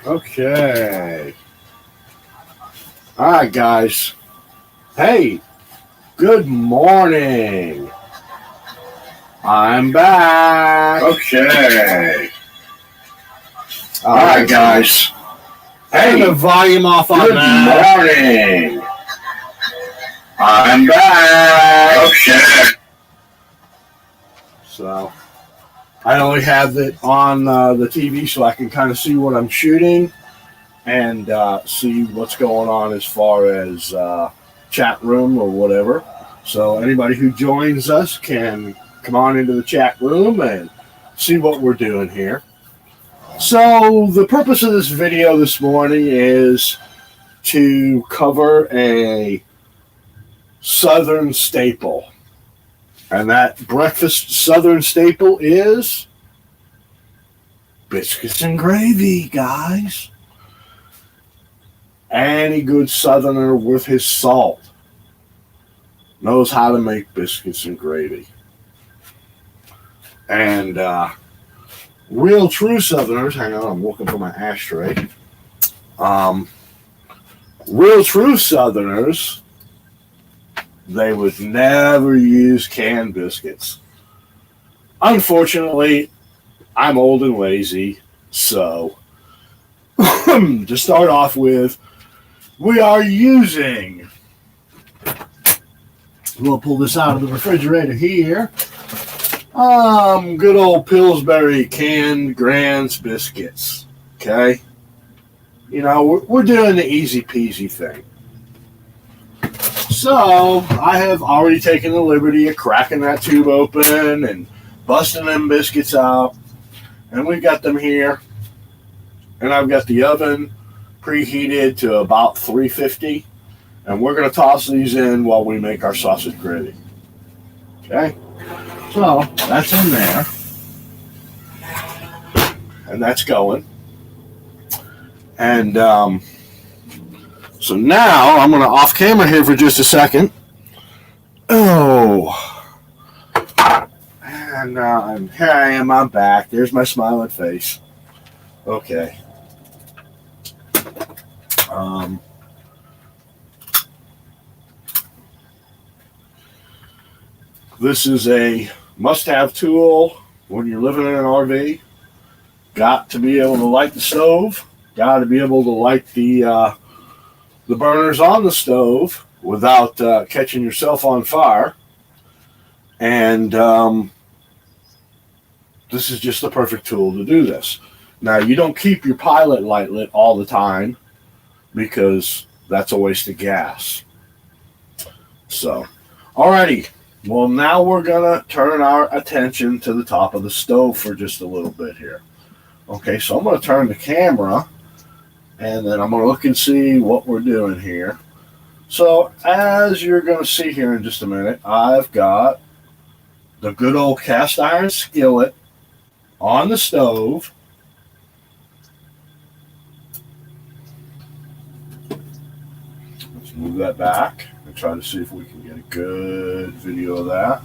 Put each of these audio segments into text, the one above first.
Okay. All right, guys. Hey, good morning. I'm back. Okay. All right, guys. Hey, Turn the volume off on good that. morning. I'm back. Okay. So, I only have it on the TV so I can kind of see what I'm shooting and see what's going on as far as chat room or whatever. So anybody who joins us can come on into the chat room and see what we're doing here. So the purpose of this video this morning is to cover a Southern staple. And that breakfast Southern staple is biscuits and gravy, guys. Any good Southerner with his salt knows how to make biscuits and gravy. And real true Southerners, hang on, I'm looking for my ashtray. Real true Southerners, they would never use canned biscuits. Unfortunately, I'm old and lazy, so to start off with, we are using, we'll pull this out of the refrigerator here, good old Pillsbury canned Grand's biscuits, okay? You know, we're doing the easy peasy thing. So, I have already taken the liberty of cracking that tube open and busting them biscuits out, and we've got them here, and I've got the oven preheated to about 350, and we're going to toss these in while we make our sausage gravy. Okay, so that's in there, and that's going. And so now I'm going to off camera here for just a second. Oh, and here I am. I'm back. There's my smiling face. Okay. This is a must-have tool when you're living in an RV. Got to be able to light the stove. Got to be able to light the burners on the stove without catching yourself on fire. And this is just the perfect tool to do this. Now, you don't keep your pilot light lit all the time because that's a waste of gas. So, alrighty. Well, now we're going to turn our attention to the top of the stove for just a little bit here. Okay, so I'm going to turn the camera, and then I'm going to look and see what we're doing here. So, as you're going to see here in just a minute, I've got the good old cast iron skillet on the stove. Let's move that back and try to see if we can get a good video of that.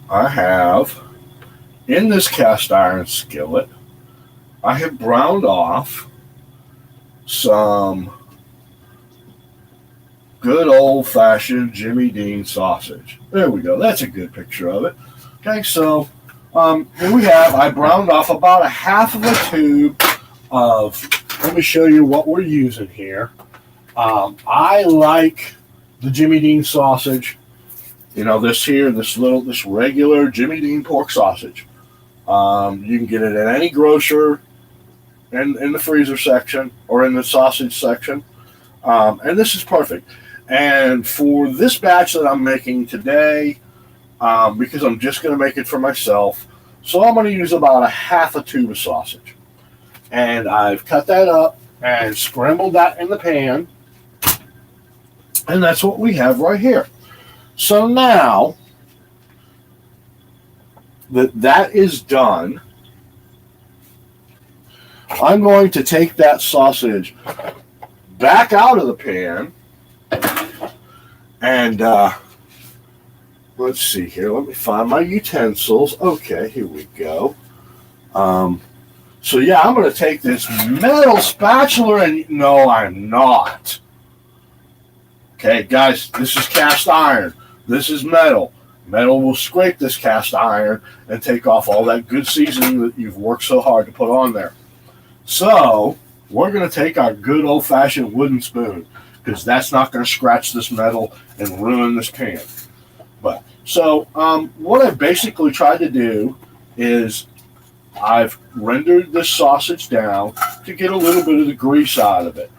I have, in this cast iron skillet, I have browned off some good old-fashioned Jimmy Dean sausage. There we go. That's a good picture of it. Okay, so here we have, I browned off about a half of a tube of, let me show you what we're using here. I like the Jimmy Dean sausage. You know, this regular Jimmy Dean pork sausage. You can get it at any grocer in the freezer section or in the sausage section. And this is perfect. And for this batch that I'm making today, because I'm just going to make it for myself, so I'm going to use about a half a tube of sausage. And I've cut that up and scrambled that in the pan. And that's what we have right here. So now that that is done, I'm going to take that sausage back out of the pan and let's see here. Let me find my utensils. Okay, here we go. So yeah, I'm going to take this metal spatula and no, I'm not. Okay, guys, this is cast iron. This is metal. Metal will scrape this cast iron and take off all that good seasoning that you've worked so hard to put on there. So we're going to take our good old-fashioned wooden spoon because that's not going to scratch this metal and ruin this pan. But so what I basically tried to do is I've rendered this sausage down to get a little bit of the grease out of it.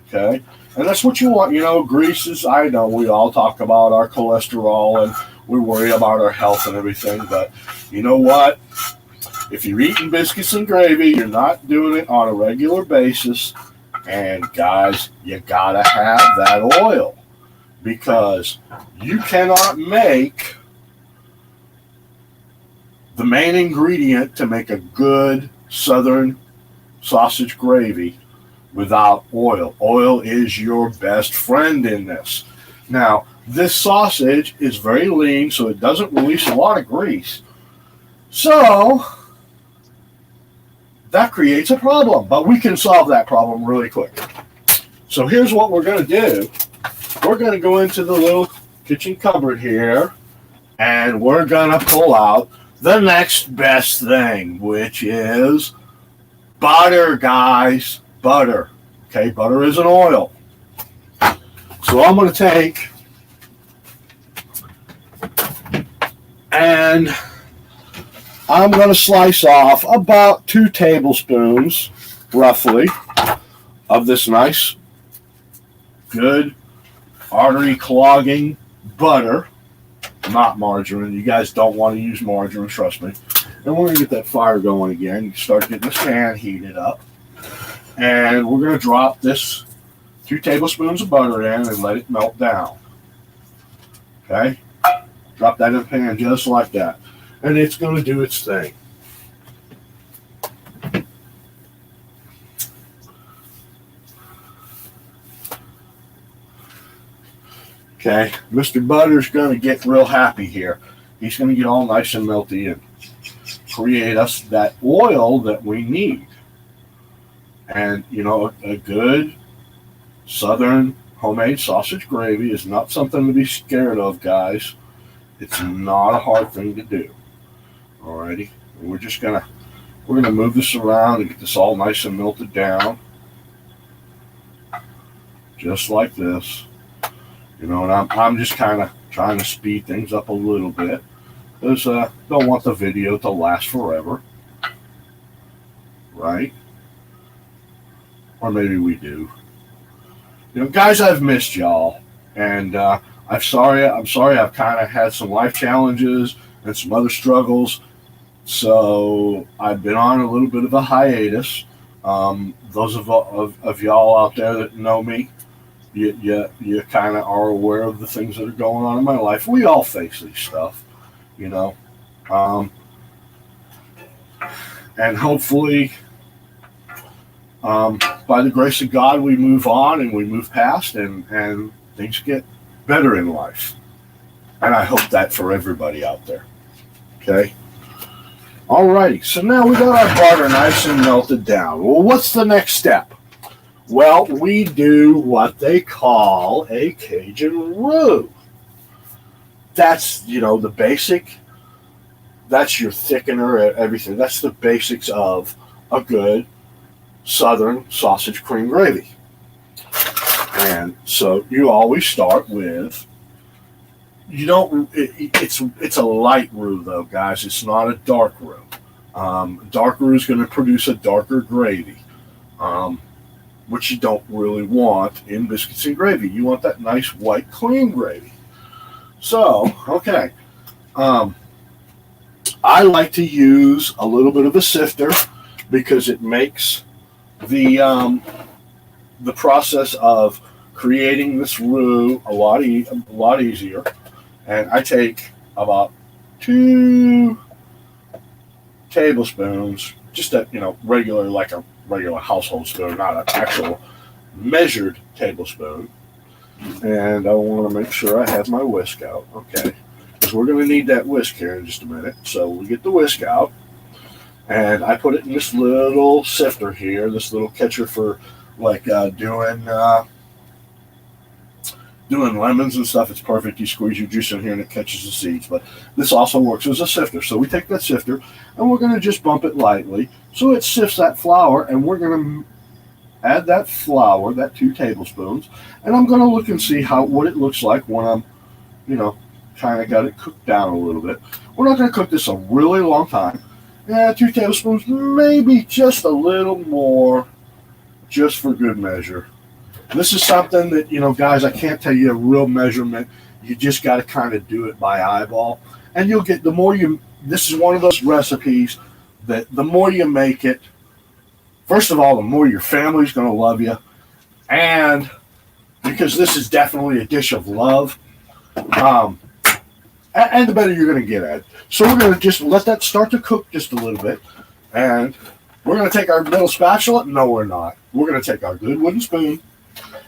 Okay, and that's what you want. You know, grease is, I know we all talk about our cholesterol and we worry about our health and everything, but you know what? If you're eating biscuits and gravy, you're not doing it on a regular basis. And guys, you gotta have that oil because you cannot make the main ingredient to make a good Southern sausage gravy without oil. Oil is your best friend in this. Now, this sausage is very lean, so it doesn't release a lot of grease. So that creates a problem, but we can solve that problem really quick. So here's what we're going to do. We're going to go into the little kitchen cupboard here, and we're going to pull out the next best thing, which is butter, guys. Butter. Okay, butter is an oil. So I'm going to take and I'm going to slice off about 2 tablespoons, roughly, of this nice, good, artery-clogging butter. Not margarine. You guys don't want to use margarine, trust me. And we're going to get that fire going again. Start getting this pan heated up. And we're going to drop this 2 tablespoons of butter in and let it melt down. Okay? Drop that in the pan just like that. And it's going to do its thing. Okay, Mr. Butter's going to get real happy here. He's going to get all nice and melty and create us that oil that we need. And, you know, a good Southern homemade sausage gravy is not something to be scared of, guys. It's not a hard thing to do. Alrighty, and we're gonna move this around and get this all nice and melted down, just like this. You know, and I'm just kind of trying to speed things up a little bit because don't want the video to last forever, right? Or maybe we do. You know, guys, I've missed y'all, and I'm sorry. I've kind of had some life challenges and some other struggles. So I've been on a little bit of a hiatus. Those of y'all out there that know me, you kind of are aware of the things that are going on in my life. We all face these stuff, you know. And hopefully, by the grace of God, we move on and we move past and things get better in life. And I hope that for everybody out there. Okay? Alrighty, so now we got our butter nice and melted down. Well, what's the next step? Well, we do what they call a Cajun roux. That's, you know, the basic, that's your thickener, everything. That's the basics of a good Southern sausage cream gravy. And so you always start with, it's a light roux though, guys. It's not a dark roux. Dark roux is going to produce a darker gravy, which you don't really want in biscuits and gravy. You want that nice white clean gravy. So, okay. I like to use a little bit of a sifter because it makes the the process of creating this roux a lot easier. And I take about 2 tablespoons, just a regular, like a regular household spoon, not an actual measured tablespoon. And I want to make sure I have my whisk out. Okay, because we're going to need that whisk here in just a minute. So we get the whisk out, and I put it in this little sifter here, this little catcher for like doing lemons and stuff. It's perfect. You squeeze your juice in here and it catches the seeds. But this also works as a sifter. So we take that sifter and we're going to just bump it lightly so it sifts that flour, and we're going to add that flour, that 2 tablespoons, and I'm going to look and see what it looks like when I'm, kind of got it cooked down a little bit. We're not going to cook this a really long time. 2 tablespoons, maybe just a little more, just for good measure. This is something that, guys, I can't tell you a real measurement. You just got to kind of do it by eyeball. And you'll get, this is one of those recipes that the more you make it, first of all, the more your family's going to love you. And because this is definitely a dish of love, and the better you're going to get at it. So we're going to just let that start to cook just a little bit. And we're going to take our little spatula. No, we're not. We're going to take our good wooden spoon.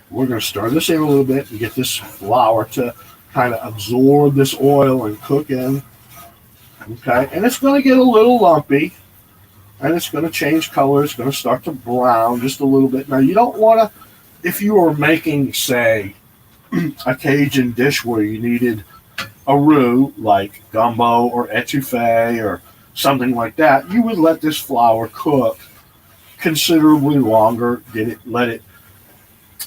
We're going to stir this in a little bit and get this flour to kind of absorb this oil and cook in. Okay, and it's going to get a little lumpy, and it's going to change color. It's going to start to brown just a little bit. Now, you don't want to, if you were making, say, a Cajun dish where you needed a roux like gumbo or etouffee or something like that, you would let this flour cook considerably longer.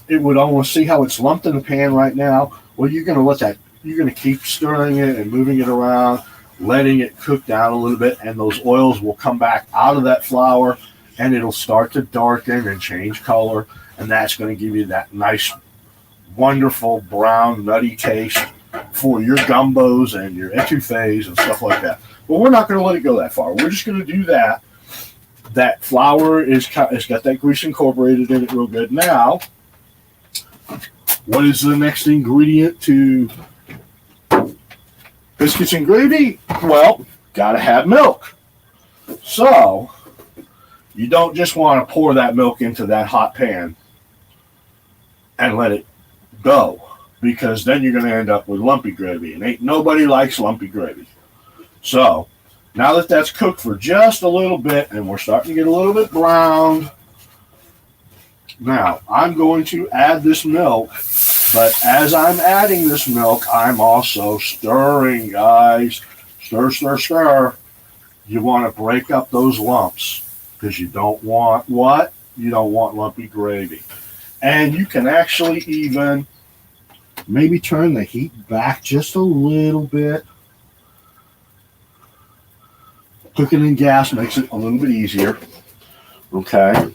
It would almost, see how it's lumped in the pan right now. Well, you're going to keep stirring it and moving it around, letting it cook down a little bit, and those oils will come back out of that flour, and it'll start to darken and change color, and that's going to give you that nice, wonderful brown, nutty taste for your gumbos and your etouffees and stuff like that. But we're not going to let it go that far. We're just going to do that. That flour it's got that grease incorporated in it real good. Now, what is the next ingredient to biscuits and gravy? Well, gotta have milk. So, you don't just want to pour that milk into that hot pan and let it go, because then you're going to end up with lumpy gravy, and ain't nobody likes lumpy gravy. So, now that that's cooked for just a little bit, and we're starting to get a little bit brown, now I'm going to add this milk. But as I'm adding this milk, I'm also stirring, guys. Stir, stir, stir. You want to break up those lumps, because you don't want what? You don't want lumpy gravy. And you can actually even maybe turn the heat back just a little bit. Cooking in gas makes it a little bit easier. Okay.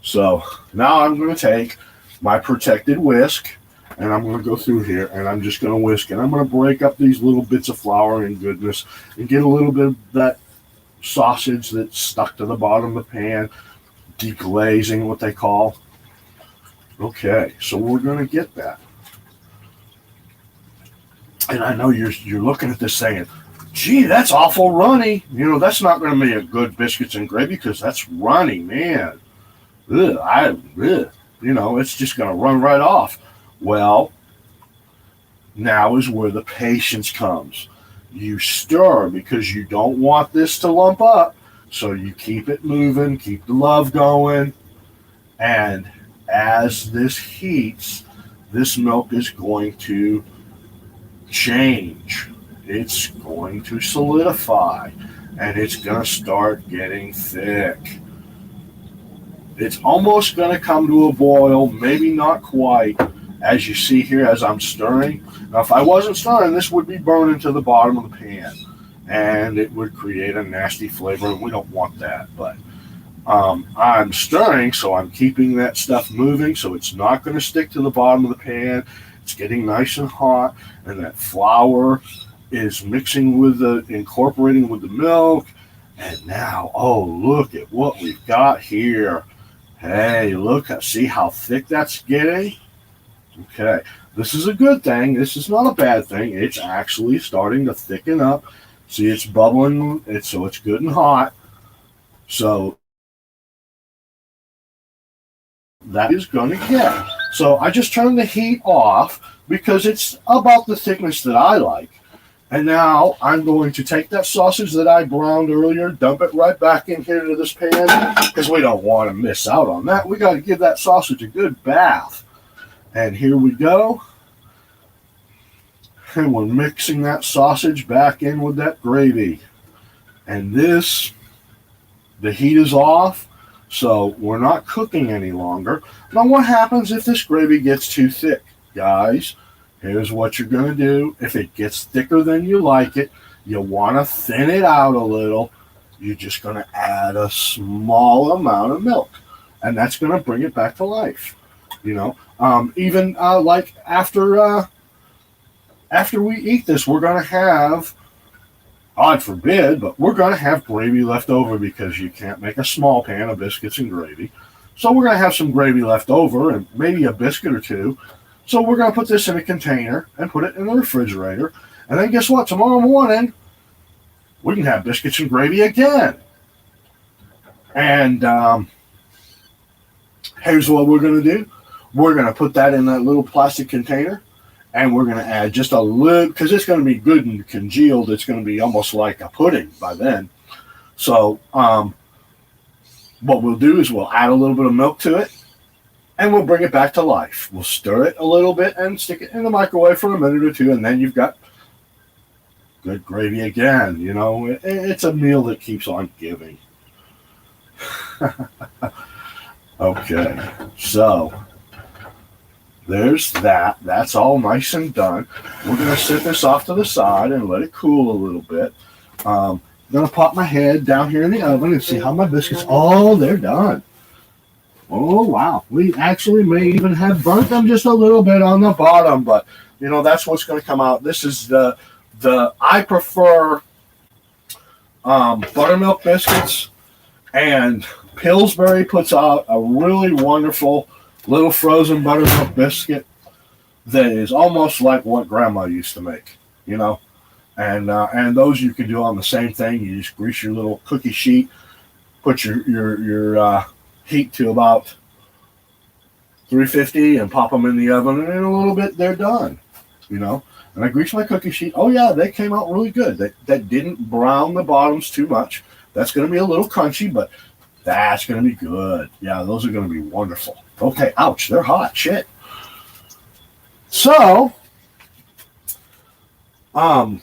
So now I'm going to take my protected whisk, and I'm going to go through here, and I'm just going to whisk, and I'm going to break up these little bits of flour and goodness and get a little bit of that sausage that's stuck to the bottom of the pan, deglazing, what they call. Okay, so we're going to get that. And I know you're looking at this saying, gee, that's awful runny. That's not going to be a good biscuits and gravy, because that's runny, man. It's just going to run right off. Well, now is where the patience comes. You stir, because you don't want this to lump up. So you keep it moving, keep the love going. And as this heats, this milk is going to change. It's going to solidify, and it's going to start getting thick. It's almost going to come to a boil, maybe not quite, as you see here as I'm stirring. Now, if I wasn't stirring, this would be burning to the bottom of the pan, and it would create a nasty flavor, and we don't want that. But I'm stirring, so I'm keeping that stuff moving, so it's not going to stick to the bottom of the pan. It's getting nice and hot, and that flour is incorporating with the milk. And now, oh, look at what we've got here. Hey, look, see how thick that's getting? Okay, this is a good thing. This is not a bad thing. It's actually starting to thicken up. See, it's bubbling. So it's good and hot. So that is going to get. So I just turned the heat off because it's about the thickness that I like. And now I'm going to take that sausage that I browned earlier, dump it right back in here to this pan because we don't want to miss out on that. We got to give that sausage a good bath. And here we go. And we're mixing that sausage back in with that gravy. And this, the heat is off, so we're not cooking any longer. Now, what happens if this gravy gets too thick? Guys, here's what you're going to do. If it gets thicker than you like it, you want to thin it out a little. You're just going to add a small amount of milk, and that's going to bring it back to life. You know, even like after we eat this, we're going to have, God forbid, but we're going to have gravy left over because you can't make a small pan of biscuits and gravy. So we're going to have some gravy left over and maybe a biscuit or two. So we're going to put this in a container and put it in the refrigerator. And then guess what? Tomorrow morning, we can have biscuits and gravy again. And here's what we're going to do. We're going to put that in that little plastic container, and we're going to add just a little, because it's going to be good and congealed. It's going to be almost like a pudding by then. So what we'll do is we'll add a little bit of milk to it, and we'll bring it back to life. We'll stir it a little bit and stick it in the microwave for a minute or two, and then you've got good gravy again. You know, it's a meal that keeps on giving. Okay, so there's that. That's all nice and done. We're going to set this off to the side and let it cool a little bit. I'm going to pop my head down here in the oven and see how my biscuits, oh, they're done. Oh, wow. We actually may even have burnt them just a little bit on the bottom, but, you know, that's what's going to come out. This is I prefer buttermilk biscuits, and Pillsbury puts out a really wonderful little frozen buttermilk biscuit that is almost like what Grandma used to make, you know. And those you can do on the same thing. You just grease your little cookie sheet, put your heat to about 350, and pop them in the oven, and in a little bit they're done, you know. And I greased my cookie sheet. Oh yeah, they came out really good. That didn't brown the bottoms too much. That's going to be a little crunchy, but that's going to be good. Yeah, those are going to be wonderful. Okay, ouch, they're hot. Shit. So, wow,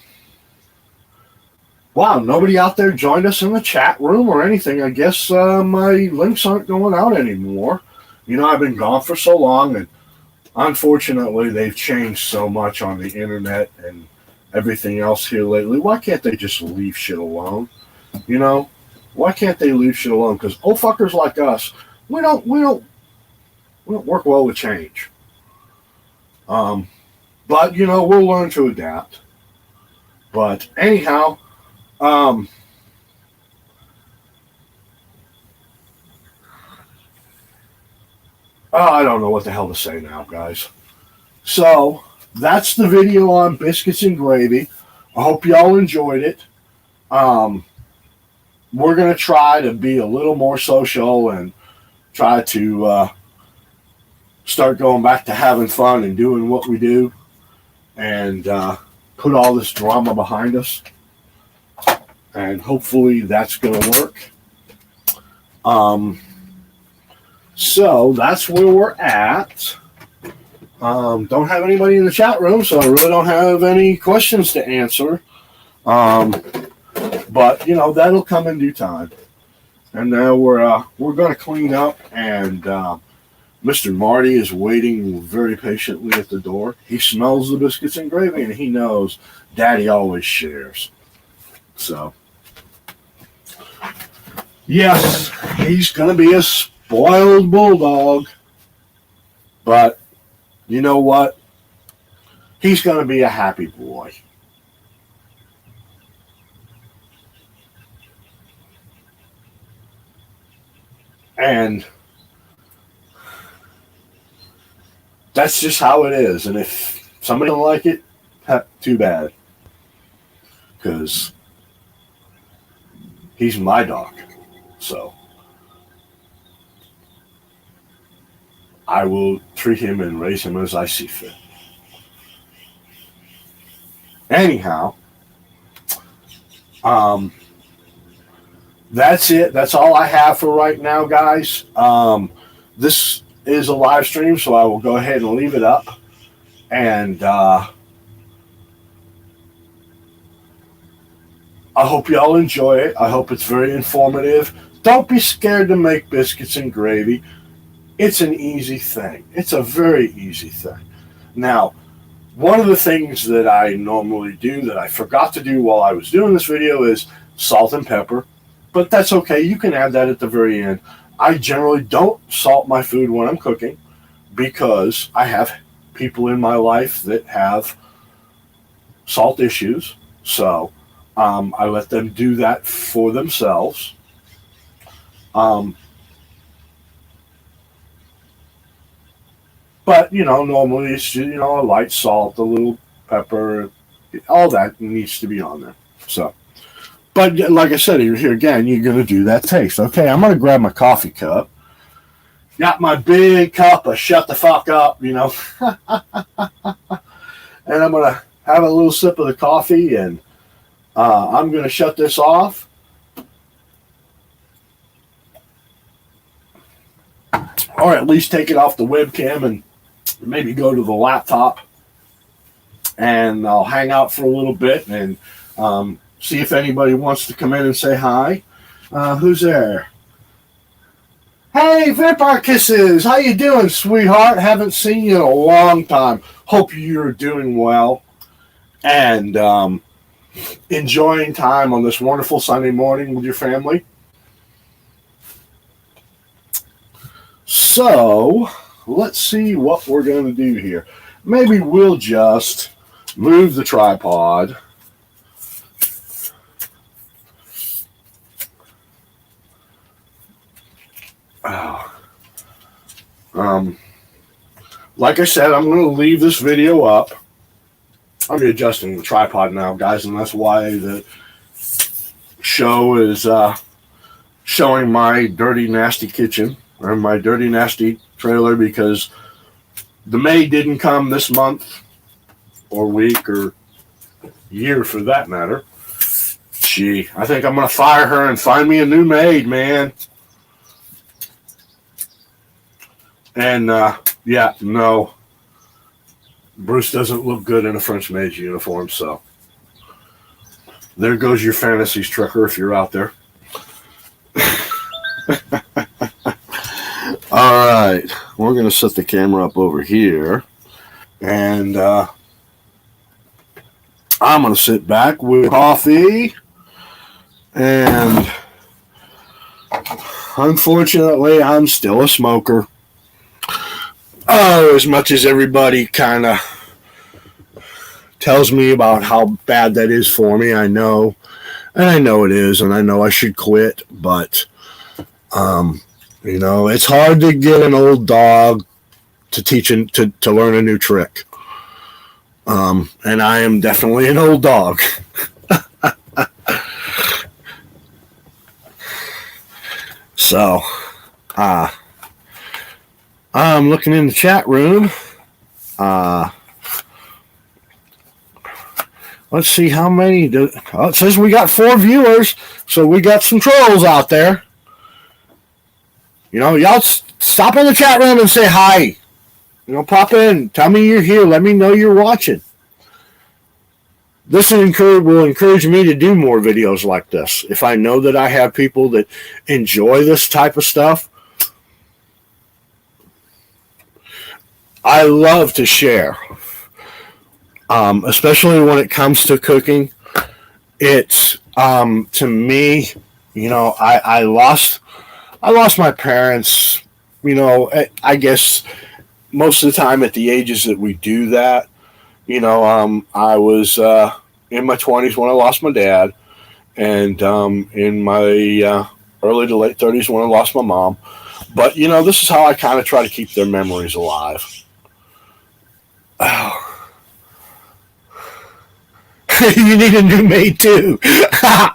nobody out there joined us in the chat room or anything. I guess my links aren't going out anymore. You know, I've been gone for so long, and unfortunately, they've changed so much on the internet and everything else here lately. Why can't they just leave shit alone? You know, why can't they leave shit alone? Because old fuckers like us, we don't work well with change. But you know, we'll learn to adapt. But anyhow, I don't know what the hell to say now, guys. So that's the video on biscuits and gravy. I hope y'all enjoyed it. We're gonna try to be a little more social and try to start going back to having fun and doing what we do, and put all this drama behind us. And hopefully that's going to work. So that's where we're at. Don't have anybody in the chat room, so I really don't have any questions to answer. But you know, that'll come in due time. And now we're going to clean up, and Mr. Marty is waiting very patiently at the door. He smells the biscuits and gravy, and he knows Daddy always shares. So, yes, he's going to be a spoiled bulldog. But you know what? He's going to be a happy boy. And that's just how it is. And if somebody don't like it, too bad, because he's my dog. So I will treat him and raise him as I see fit. Anyhow, that's it. That's all I have for right now, guys. This is a live stream, so I will go ahead and leave it up. And I hope y'all enjoy it. I hope it's very informative. Don't be scared to make biscuits and gravy. It's an easy thing. It's a very easy thing. Now, one of the things that I normally do that I forgot to do while I was doing this video is salt and pepper. But that's okay. You can add that at the very end. I generally don't salt my food when I'm cooking because I have people in my life that have salt issues. So I let them do that for themselves. But, normally it's, a light salt, a little pepper, all that needs to be on there. So, but like I said, here again, you're going to do that taste. Okay, I'm going to grab my coffee cup. Got my big cup of shut the fuck up, and I'm going to have a little sip of the coffee, and I'm going to shut this off. Or at least take it off the webcam and maybe go to the laptop, and I'll hang out for a little bit and see if anybody wants to come in and say hi. Who's there? Hey, Vampire Kisses! How you doing, sweetheart? Haven't seen you in a long time. Hope you're doing well and enjoying time on this wonderful Sunday morning with your family. So, let's see what we're going to do here. Maybe we'll just move the tripod. Like I said, I'm going to leave this video up. I'm adjusting the tripod now, guys, and that's why the show is showing my dirty, nasty kitchen. Or my dirty, nasty trailer, because the maid didn't come this month or week or year for that matter. Gee, I think I'm going to fire her and find me a new maid, man. And, yeah, no. Bruce doesn't look good in a French maid's uniform, so there goes your fantasies, trucker, if you're out there. All right, we're going to set the camera up over here, and I'm going to sit back with coffee, and unfortunately, I'm still a smoker. Oh, as much as everybody kind of tells me about how bad that is for me, I know, and I know it is, and I know I should quit, but it's hard to get an old dog to teach to learn a new trick. And I am definitely an old dog. So, I'm looking in the chat room. Let's see how many. It says we got 4 viewers, so we got some trolls out there. Y'all stop in the chat room and say hi. Pop in. Tell me you're here. Let me know you're watching. This will encourage me to do more videos like this. If I know that I have people that enjoy this type of stuff, I love to share. Especially when it comes to cooking. It's, to me, I lost my parents, I guess most of the time at the ages that we do that. I was in my 20s when I lost my dad, and in my early to late 30s when I lost my mom. But, this is how I kind of try to keep their memories alive. Oh, you need a new maid too. Yeah,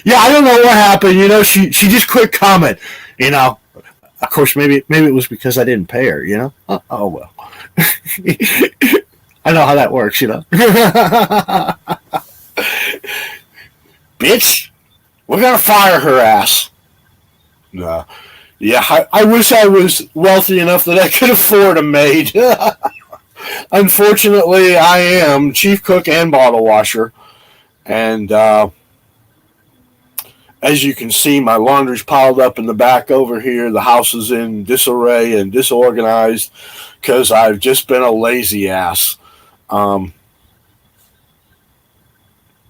yeah. I don't know what happened. She just quit coming. You know, of course, maybe it was because I didn't pay her. Oh well. I know how that works. Bitch, we're gonna fire her ass. No. Yeah, I wish I was wealthy enough that I could afford a maid. Unfortunately, I am chief cook and bottle washer. And as you can see, my laundry's piled up in the back over here. The house is in disarray and disorganized because I've just been a lazy ass.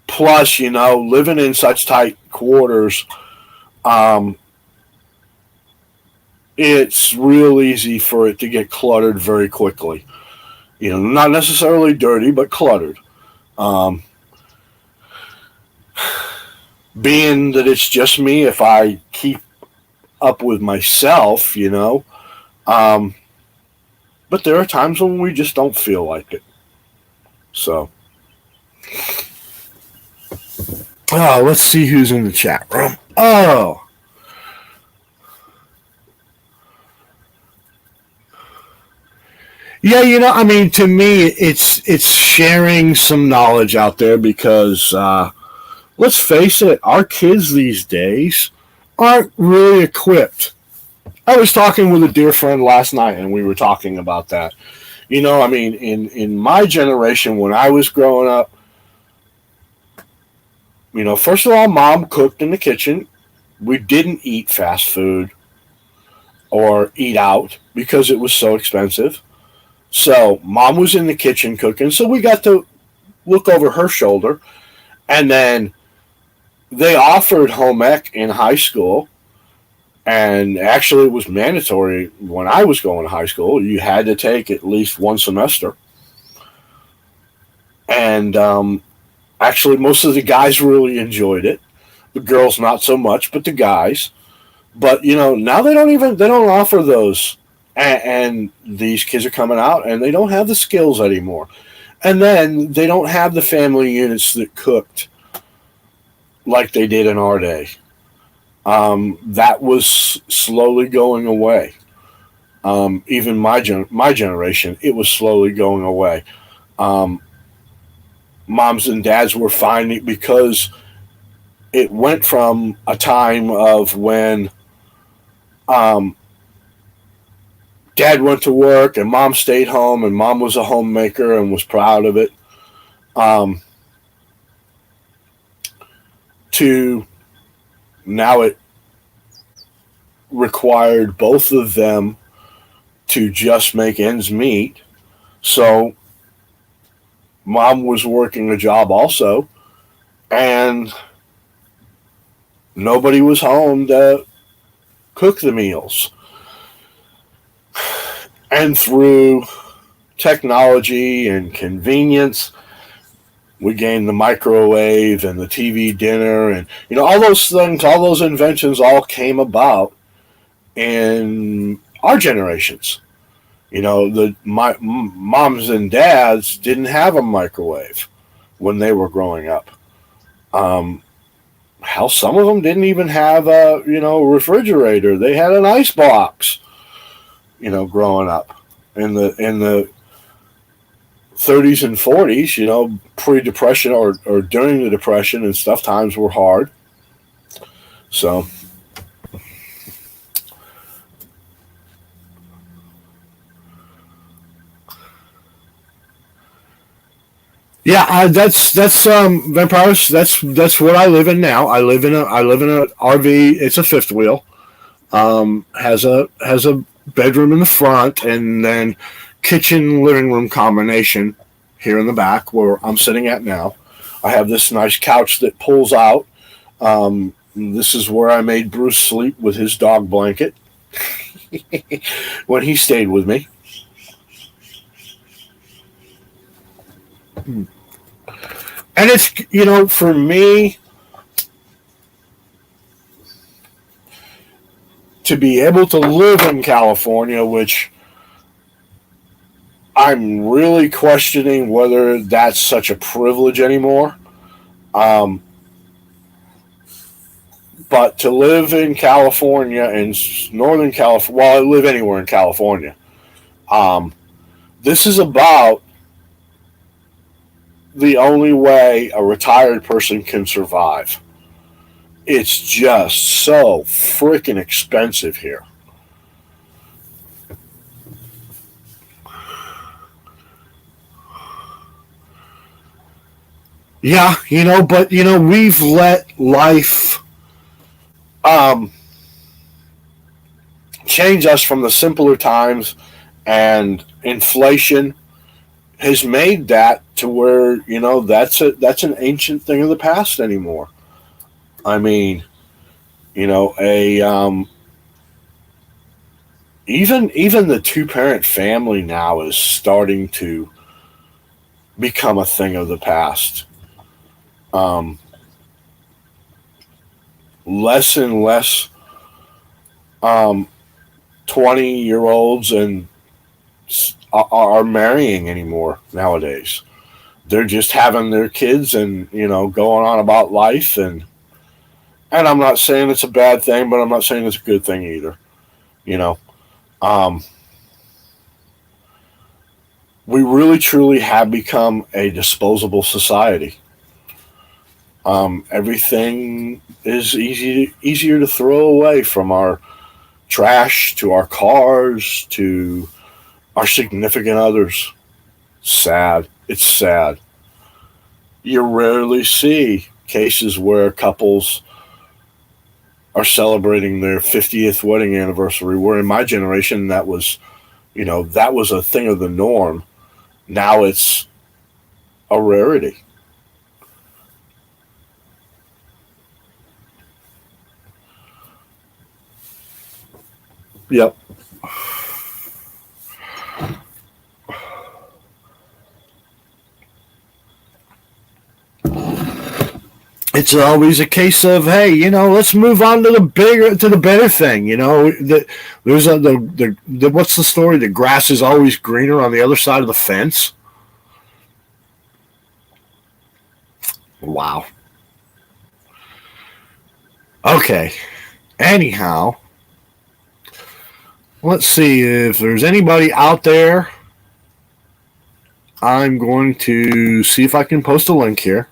Plus, living in such tight quarters, it's real easy for it to get cluttered very quickly. Not necessarily dirty, but cluttered. Um, Being that it's just me, if I keep up with myself, but there are times when we just don't feel like it. So, let's see who's in the chat room. Oh, yeah, to me, it's sharing some knowledge out there because let's face it, our kids these days aren't really equipped. I was talking with a dear friend last night, and we were talking about that. In my generation, when I was growing up, first of all, mom cooked in the kitchen. We didn't eat fast food or eat out because it was so expensive. So mom was in the kitchen cooking, so we got to look over her shoulder. And then they offered home ec in high school, and actually it was mandatory when I was going to high school. You had to take at least one semester. And actually most of the guys really enjoyed it. The girls not so much, but the guys. But now they don't offer those. And these kids are coming out and they don't have the skills anymore. And then they don't have the family units that cooked like they did in our day. That was slowly going away. Even my generation, it was slowly going away. Moms and dads were finding, because it went from a time of when dad went to work and mom stayed home, and mom was a homemaker and was proud of it, to now it required both of them to just make ends meet. So mom was working a job also, and nobody was home to cook the meals. And through technology and convenience, we gained the microwave and the TV dinner, and all those things, all those inventions all came about in our generations. My moms and dads didn't have a microwave when they were growing up. Hell, some of them didn't even have a refrigerator. They had an ice box. Growing up in the 30s and 40s, pre-depression or during the depression and stuff, times were hard. So yeah, that's vampires. That's what I live in now. I live in a RV. It's a fifth wheel. Has a bedroom in the front, and then kitchen living room combination here in the back where I'm sitting at now. I have this nice couch that pulls out. This is where I made Bruce sleep with his dog blanket when he stayed with me. And it's, for me, to be able to live in California, which I'm really questioning whether that's such a privilege anymore. Um, but to live in California, in Northern California, well, I live anywhere in California. Um, this is about the only way a retired person can survive. It's just so freaking expensive here. Yeah, but we've let life um, change us from the simpler times, and inflation has made that to where that's an ancient thing of the past anymore. I mean, a even the two parent family now is starting to become a thing of the past. Um, Less and less um, 20-year-olds and are marrying anymore nowadays. They're just having their kids and going on about life, and I'm not saying it's a bad thing, but I'm not saying it's a good thing either. You know, um, we really truly have become a disposable society. Everything is easier to throw away, from our trash to our cars to our significant others. Sad. It's sad. You rarely see cases where couples are celebrating their 50th wedding anniversary, where in my generation that was a thing of the norm. Now it's a rarity. Yep. It's always a case of, hey, let's move on to the better thing. There's the what's the story? The grass is always greener on the other side of the fence. Wow. Okay. Anyhow, let's see if there's anybody out there. I'm going to see if I can post a link here.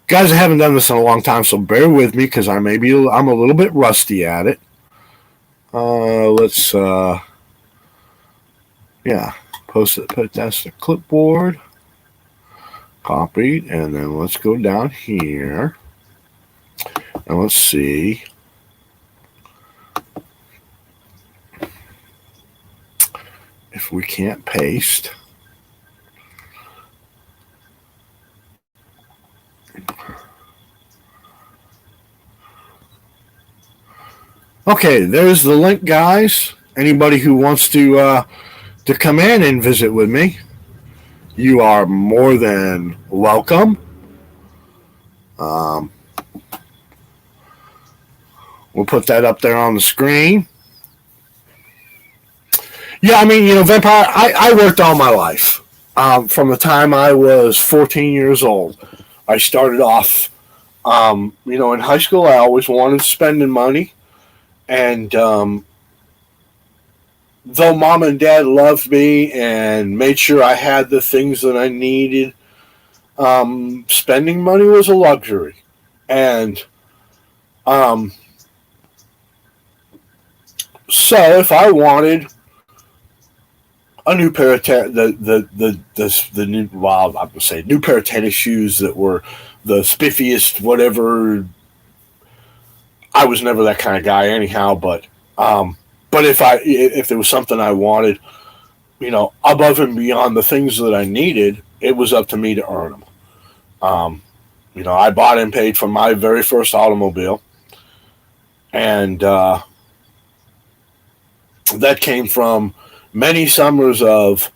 Guys, I haven't done this in a long time, so bear with me because I'm a little bit rusty at it. Let's post it. Put that's the clipboard. Copied, and then let's go down here and let's see. If we can't paste. Okay, there's the link, guys. Anybody who wants to come in and visit with me, you are more than welcome. We'll put that up there on the screen. Yeah, I mean, Vampire, I worked all my life. From the time I was 14 years old. I started off, in high school, I always wanted spending money. And though mom and dad loved me and made sure I had the things that I needed, spending money was a luxury. And so if I wanted a new pair of the new, well, I would say new pair of tennis shoes that were the spiffiest whatever. I was never that kind of guy anyhow, but if there was something I wanted, above and beyond the things that I needed, it was up to me to earn them. I bought and paid for my very first automobile, and that came from many summers of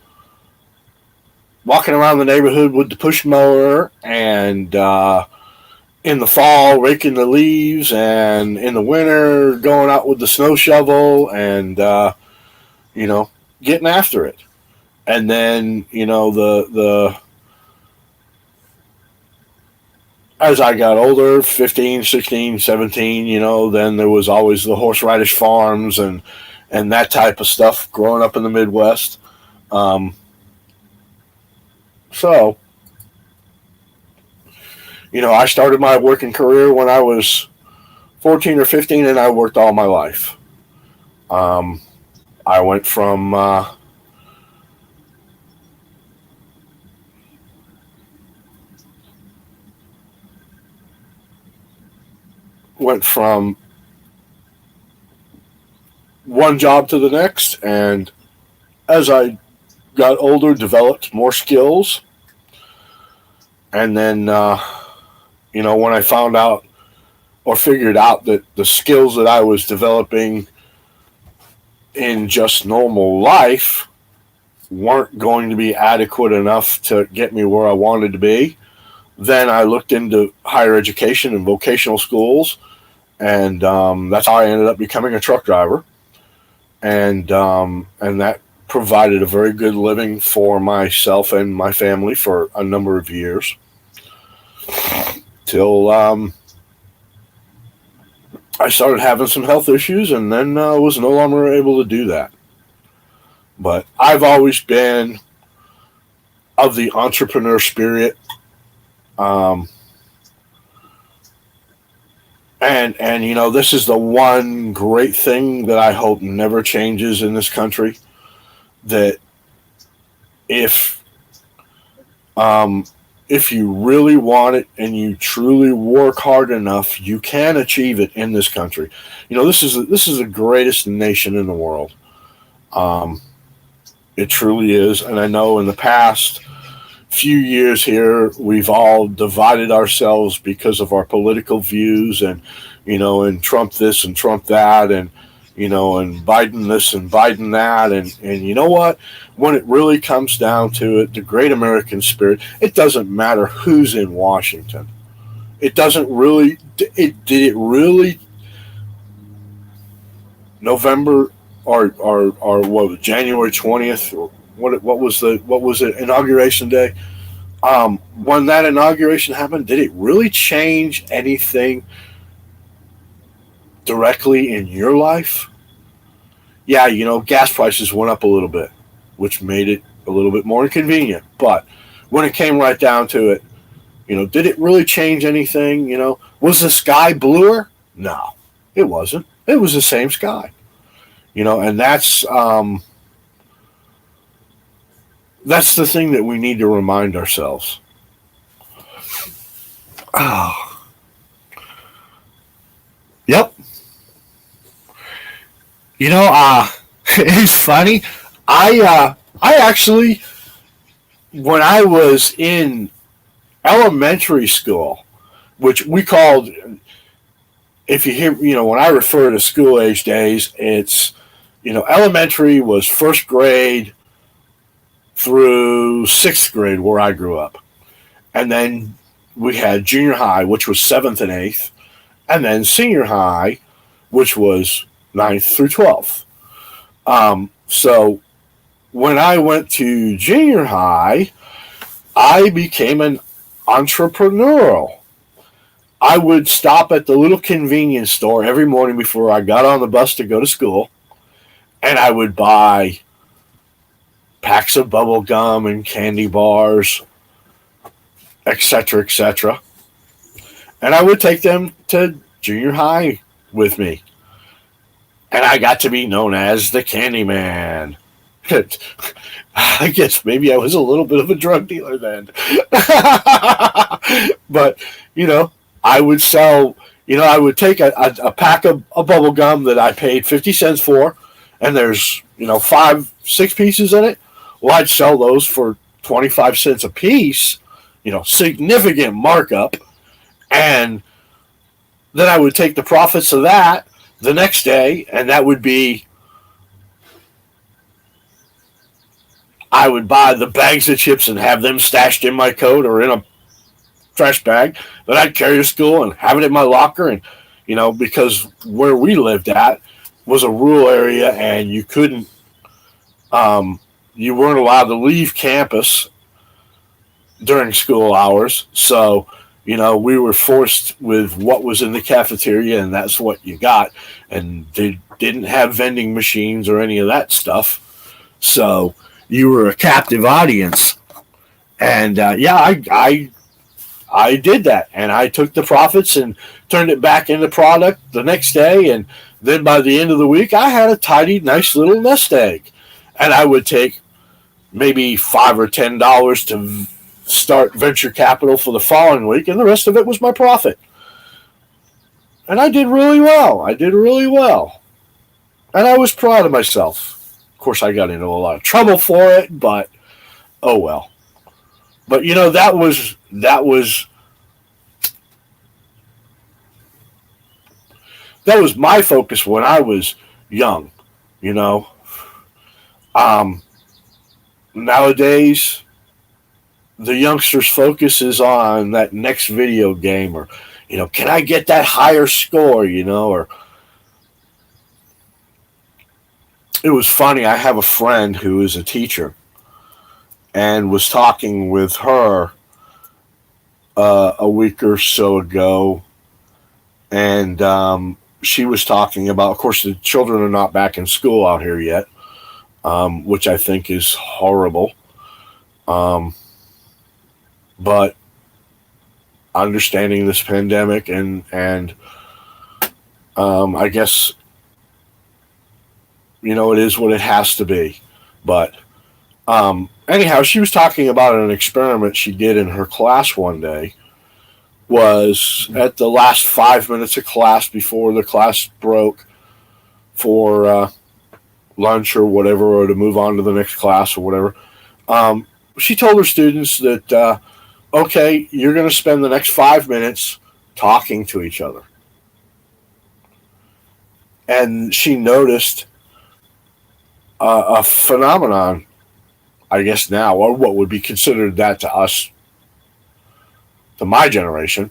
walking around the neighborhood with the push mower, and in the fall raking the leaves, and in the winter going out with the snow shovel, and getting after it. And then, the as I got older, 15, 16, 17, then there was always the horseradish farms and that type of stuff growing up in the Midwest. Um, so, I started my working career when I was 14 or 15, and I worked all my life. Um, I went from one job to the next, and as I got older, developed more skills, and then when I found out or figured out that the skills that I was developing in just normal life weren't going to be adequate enough to get me where I wanted to be, then I looked into higher education and vocational schools, and that's how I ended up becoming a truck driver, and that provided a very good living for myself and my family for a number of years till I started having some health issues, and then was no longer able to do that. But I've always been of the entrepreneur spirit, um, and this is the one great thing that I hope never changes in this country. That if um, if you really want it and you truly work hard enough, you can achieve it in this country. This is the greatest nation in the world. Um, it truly is, and I know in the past few years here we've all divided ourselves because of our political views, and Trump this and Trump that, and Biden this and Biden that, and you know what? When it really comes down to it, the great American spirit, it doesn't matter who's in Washington. It doesn't really. Did it really? November or what was January 20th? Or what was the inauguration day? When that inauguration happened, did it really change anything directly in your life? Yeah, gas prices went up a little bit, which made it a little bit more inconvenient. But when it came right down to it, did it really change anything? Was the sky bluer? No, it wasn't. It was the same sky. And that's the thing that we need to remind ourselves. Oh, yep. It's funny. I actually, when I was in elementary school, which we called, if you hear, when I refer to school age days, it's, elementary was first grade through sixth grade where I grew up. And then we had junior high, which was seventh and eighth, and then senior high, which was ninth through 12th. So when I went to junior high, I became an entrepreneurial. I would stop at the little convenience store every morning before I got on the bus to go to school, and I would buy packs of bubble gum and candy bars, etc., etc. And I would take them to junior high with me. And I got to be known as the Candy Man. I guess maybe I was a little bit of a drug dealer then. But, I would sell, I would take a pack of bubble gum that I paid 50 cents for, and there's, 5, 6 pieces in it. Well, I'd sell those for 25 cents a piece, significant markup. And then I would take the profits of that the next day, and that would be, I would buy the bags of chips and have them stashed in my coat or in a trash bag that I'd carry to school and have it in my locker. And, because where we lived at was a rural area, and you couldn't you weren't allowed to leave campus during school hours. So, we were forced with what was in the cafeteria, and that's what you got. And they didn't have vending machines or any of that stuff. So you were a captive audience. And I did that, and I took the profits and turned it back into product the next day, and then by the end of the week, I had a tidy, nice little nest egg, and I would take maybe $5 or $10 to start venture capital for the following week, and the rest of it was my profit. And I did really well. And I was proud of myself. Of course, I got into a lot of trouble for it, but oh well. But that was my focus when I was young. Nowadays, the youngsters' focus is on that next video game, or can I get that higher score? Or it was funny. I have a friend who is a teacher, and was talking with her a week or so ago, and she was talking about, of course, the children are not back in school out here yet, which I think is horrible. But understanding this pandemic and I guess, it is what it has to be. But anyhow, she was talking about an experiment she did in her class one day. Was at the last 5 minutes of class before the class broke for lunch or whatever, or to move on to the next class or whatever. She told her students that, okay, you're going to spend the next 5 minutes talking to each other. And she noticed a phenomenon, I guess now, or what would be considered that to us, to my generation.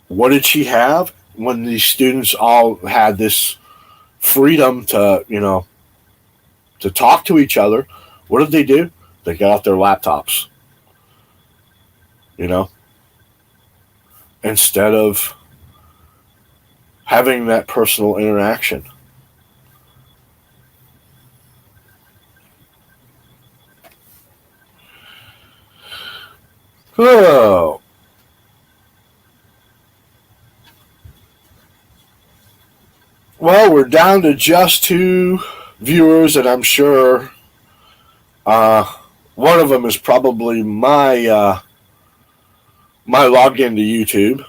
What did she have when these students all had this freedom to, to talk to each other? What did they do? They got out their laptops, instead of having that personal interaction. Oh. Well, we're down to just 2 viewers, and I'm sure one of them is probably my login to YouTube.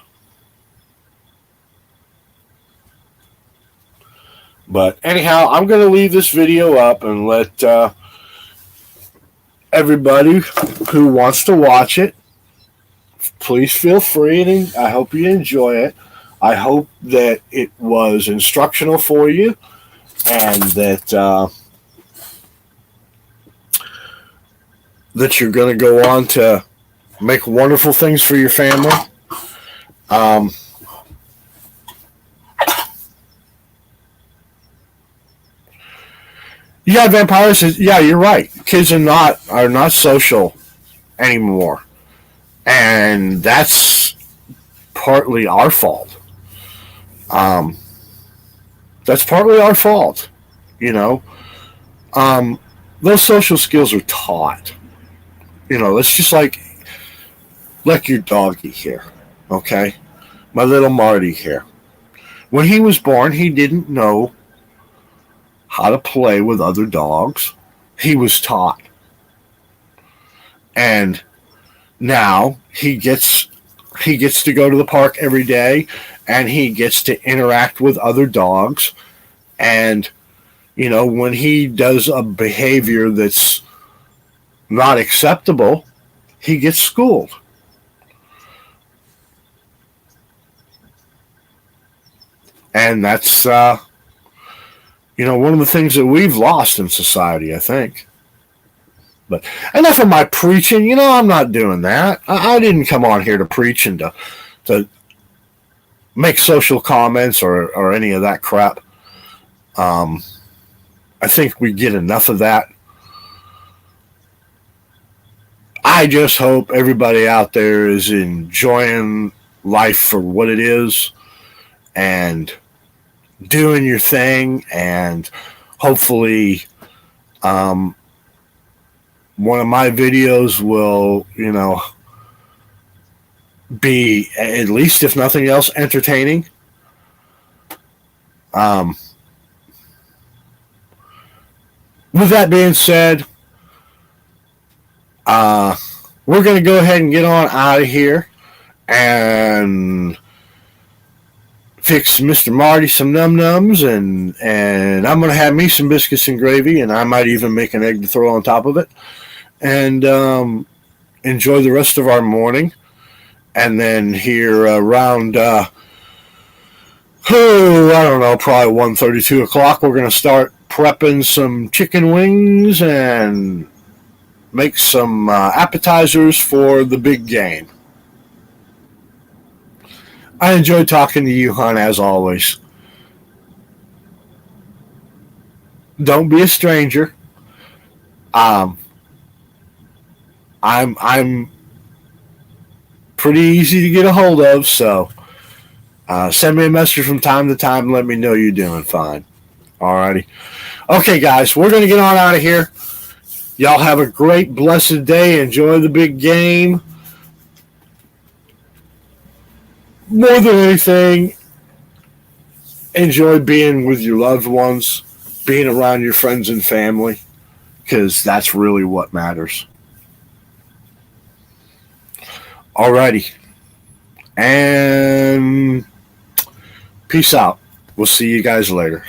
But anyhow, I'm going to leave this video up and let everybody who wants to watch it, please feel free, and I hope you enjoy it. I hope that it was instructional for you, and that that you're going to go on to make wonderful things for your family. Yeah, vampires. Yeah, you're right. Kids are not social anymore, and that's partly our fault. That's partly our fault. Those social skills are taught. It's just like your doggy here, okay? My little Marty here. When he was born, he didn't know how to play with other dogs. He was taught. And now he gets to go to the park every day, and he gets to interact with other dogs. And, when he does a behavior that's not acceptable, he gets schooled. And that's, one of the things that we've lost in society, I think. But enough of my preaching. I'm not doing that. I didn't come on here to preach and to make social comments or any of that crap. I think we get enough of that. I just hope everybody out there is enjoying life for what it is and doing your thing, and hopefully one of my videos will, be, at least if nothing else, entertaining. With that being said, we're going to go ahead and get on out of here and fix Mr. Marty some num-nums, and I'm going to have me some biscuits and gravy, and I might even make an egg to throw on top of it, and enjoy the rest of our morning. And then here around, I don't know, probably 1:30, 2 o'clock, we're going to start prepping some chicken wings and make some appetizers for the big game. I enjoyed talking to you, hon, as always. Don't be a stranger. I'm pretty easy to get a hold of, so send me a message from time to time and let me know you're doing fine. Alrighty. Okay, guys, we're going to get on out of here. Y'all have a great, blessed day. Enjoy the big game. More than anything, enjoy being with your loved ones, being around your friends and family, because that's really what matters. Alrighty. And peace out. We'll see you guys later.